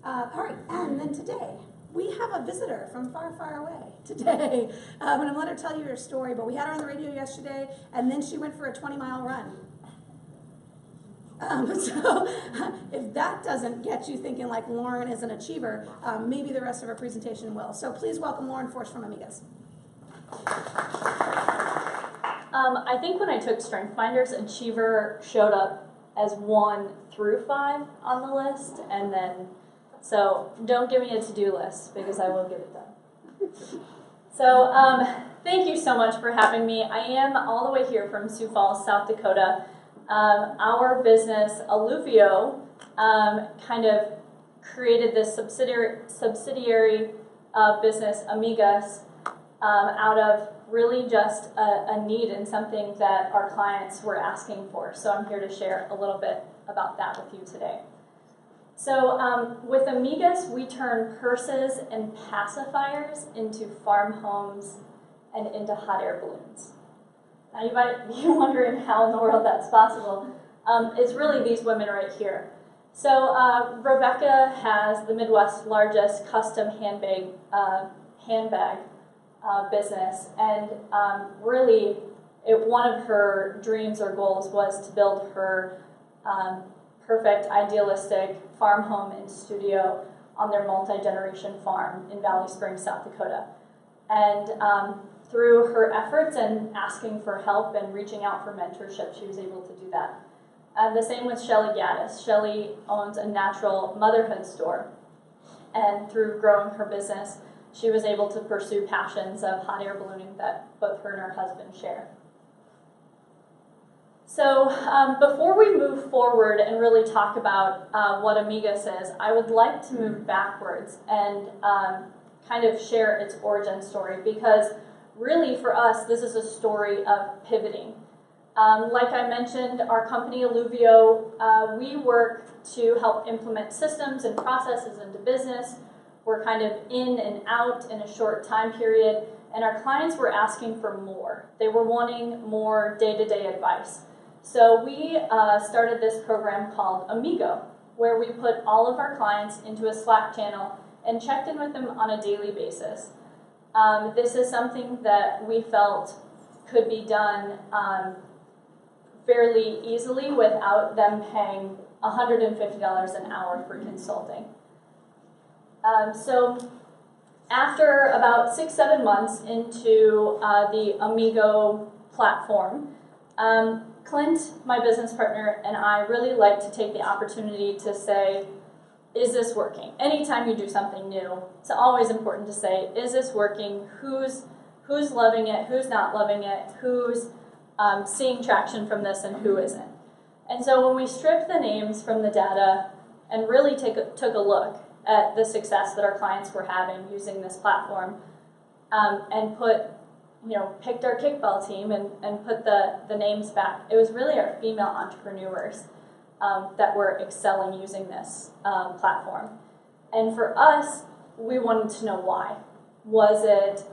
All right, and then today, we have a visitor from far, far away today. And I'm going to let her tell you her story, but we had her on the radio yesterday, and then she went for a 20-mile run. So if that doesn't get you thinking like Lauren is an achiever, maybe the rest of her presentation will. So please welcome Lauren Force from Amigas. I think when I took Strength Finders, achiever showed up as 1 through 5 on the list, and then, so don't give me a to-do list because I will get it done. So thank you so much for having me. I am all the way here from Sioux Falls, South Dakota. Our business, Alluvio, kind of created this subsidiary business, Amigas, out of really just a need and something that our clients were asking for. So I'm here to share a little bit about that with you today. So with Amigas, we turn purses and pacifiers into farm homes and into hot air balloons. Now you might be wondering how in the world that's possible. It's really these women right here. So Rebecca has the Midwest's largest custom handbag business, and really one of her dreams or goals was to build her perfect, idealistic farm home and studio on their multi-generation farm in Valley Springs, South Dakota. And through her efforts and asking for help and reaching out for mentorship, she was able to do that. And the same with Shelly Gaddis. Shelly owns a natural motherhood store, and through growing her business, she was able to pursue passions of hot air ballooning that both her and her husband share. So before we move forward and really talk about what Amigas is, I would like to move backwards and kind of share its origin story, because really for us, this is a story of pivoting. Like I mentioned, our company, Alluvio, we work to help implement systems and processes into business. We're kind of in and out in a short time period, and our clients were asking for more. They were wanting more day-to-day advice. So we started this program called Amigo, where we put all of our clients into a Slack channel and checked in with them on a daily basis. This is something that we felt could be done fairly easily without them paying $150 an hour for consulting. So after about 6-7 months into the Amigo platform, Clint, my business partner, and I really like to take the opportunity to say, is this working? Anytime you do something new, it's always important to say, is this working? Who's loving it? Who's not loving it? Who's seeing traction from this and who isn't? And so when we stripped the names from the data and really took a look at the success that our clients were having using this platform, and picked our kickball team and put the names back, it was really our female entrepreneurs that were excelling using this platform. And for us, we wanted to know why. Was it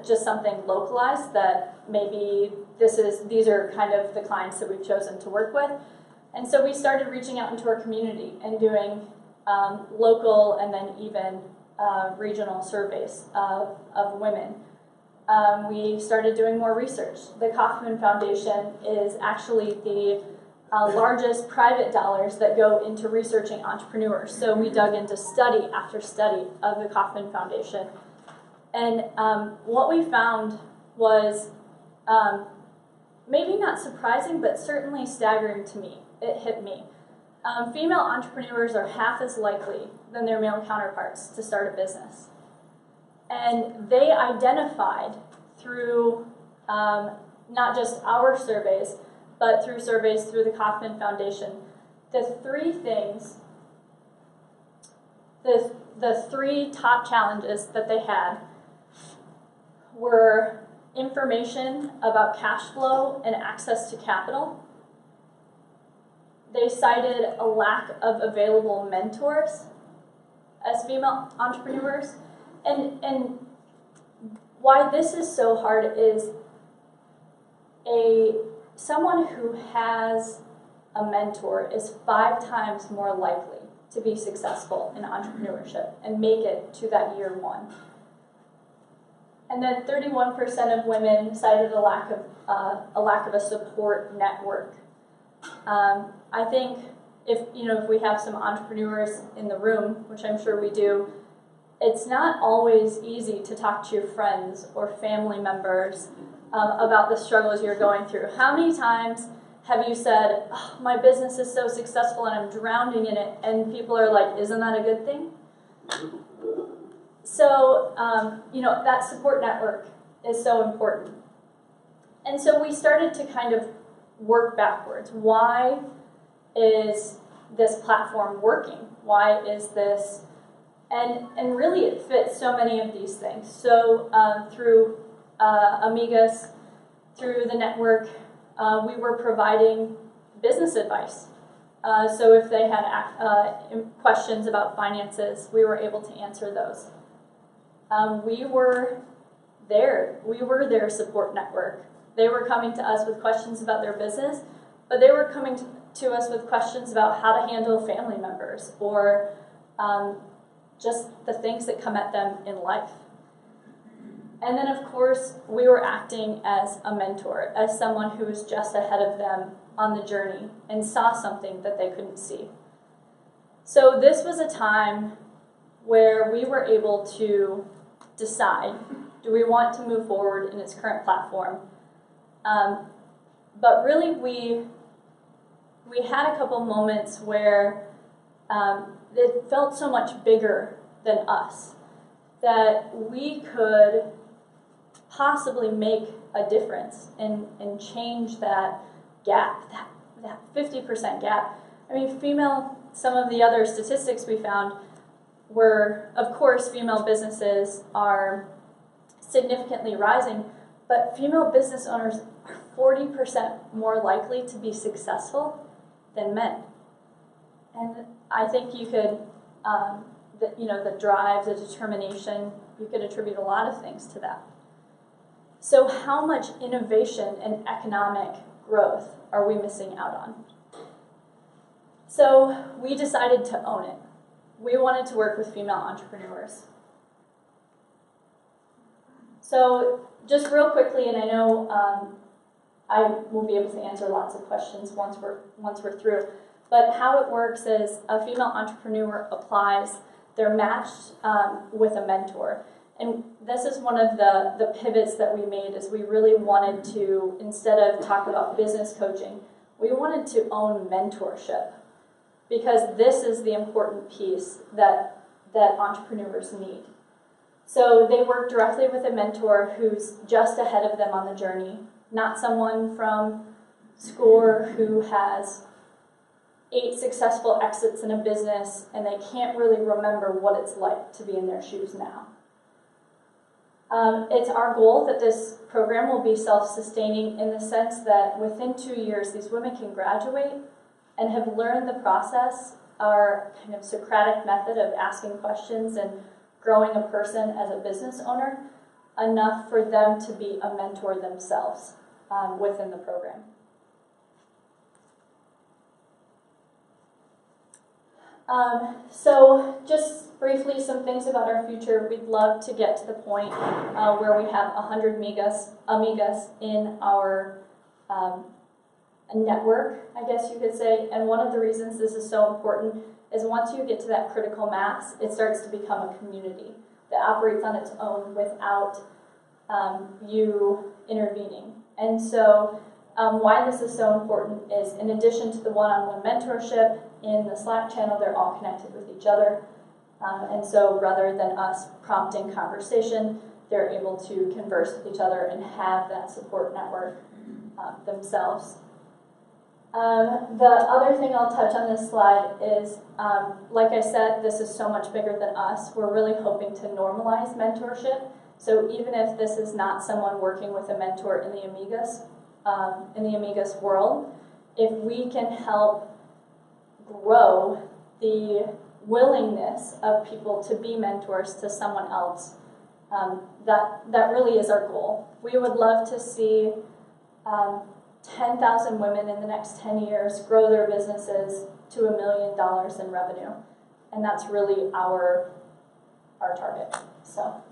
just something localized that maybe these are kind of the clients that we've chosen to work with? And so we started reaching out into our community and doing local and then even regional surveys of women. We started doing more research. The Kauffman Foundation is actually the largest private dollars that go into researching entrepreneurs. So we dug into study after study of the Kauffman Foundation. And what we found was maybe not surprising, but certainly staggering to me. It hit me. Female entrepreneurs are half as likely than their male counterparts to start a business. And they identified through not just our surveys, but through surveys through the Kauffman Foundation, the three top challenges that they had were information about cash flow and access to capital. They cited a lack of available mentors as female entrepreneurs. And why this is so hard is someone who has a mentor is 5 times more likely to be successful in entrepreneurship and make it to that year 1. And then 31% of women cited a lack of a support network. I think if we have some entrepreneurs in the room, which I'm sure we do, it's not always easy to talk to your friends or family members about the struggles you're going through. How many times have you said, oh, my business is so successful and I'm drowning in it, and people are like, isn't that a good thing? So, that support network is so important. And so we started to kind of work backwards. Why is this platform working? Why is this? And really it fits so many of these things. So through Amigas, through the network, we were providing business advice. So if they had questions about finances, we were able to answer those. We were their support network. They were coming to us with questions about their business, but they were coming to us with questions about how to handle family members or just the things that come at them in life. And then, of course, we were acting as a mentor, as someone who was just ahead of them on the journey and saw something that they couldn't see. So this was a time where we were able to decide, do we want to move forward in its current platform? But really, we had a couple moments where it felt so much bigger than us, that we could possibly make a difference and change that gap, that 50% gap. I mean, some of the other statistics we found were, of course, female businesses are significantly rising, but female business owners are 40% more likely to be successful than men. And I think you could, the drive, the determination, you could attribute a lot of things to that. So how much innovation and economic growth are we missing out on? So we decided to own it. We wanted to work with female entrepreneurs. So just real quickly, and I know I will be able to answer lots of questions once we're through, but how it works is a female entrepreneur applies, they're matched with a mentor. And this is one of the pivots that we made, is we really wanted to, instead of talk about business coaching, we wanted to own mentorship, because this is the important piece that entrepreneurs need. So they work directly with a mentor who's just ahead of them on the journey, not someone from SCORE who has 8 successful exits in a business and they can't really remember what it's like to be in their shoes now. It's our goal that this program will be self-sustaining in the sense that within 2 years, these women can graduate and have learned the process, our kind of Socratic method of asking questions and growing a person as a business owner, enough for them to be a mentor themselves within the program. So just briefly, some things about our future. We'd love to get to the point where we have 100 amigas in our network, I guess you could say. And one of the reasons this is so important is once you get to that critical mass, it starts to become a community that operates on its own without you intervening. And so why this is so important is, in addition to the one-on-one mentorship in the Slack channel, they're all connected with each other. And so rather than us prompting conversation, they're able to converse with each other and have that support network themselves. The other thing I'll touch on this slide is, like I said, this is so much bigger than us. We're really hoping to normalize mentorship. So even if this is not someone working with a mentor in the Amigas world, if we can help grow the willingness of people to be mentors to someone else, that really is our goal. We would love to see 10,000 women in the next 10 years grow their businesses to $1 million in revenue. And that's really our target. So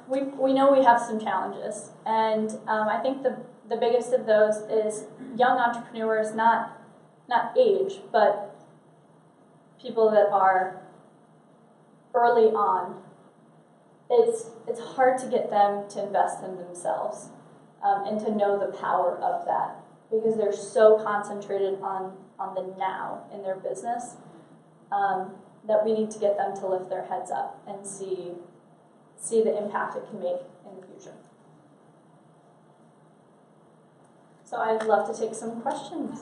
we know we have some challenges, and I think the biggest of those is young entrepreneurs, not age, but people that are early on. It's hard to get them to invest in themselves and to know the power of that, because they're so concentrated on the now in their business that we need to get them to lift their heads up and see the impact it can make in the future. So I'd love to take some questions.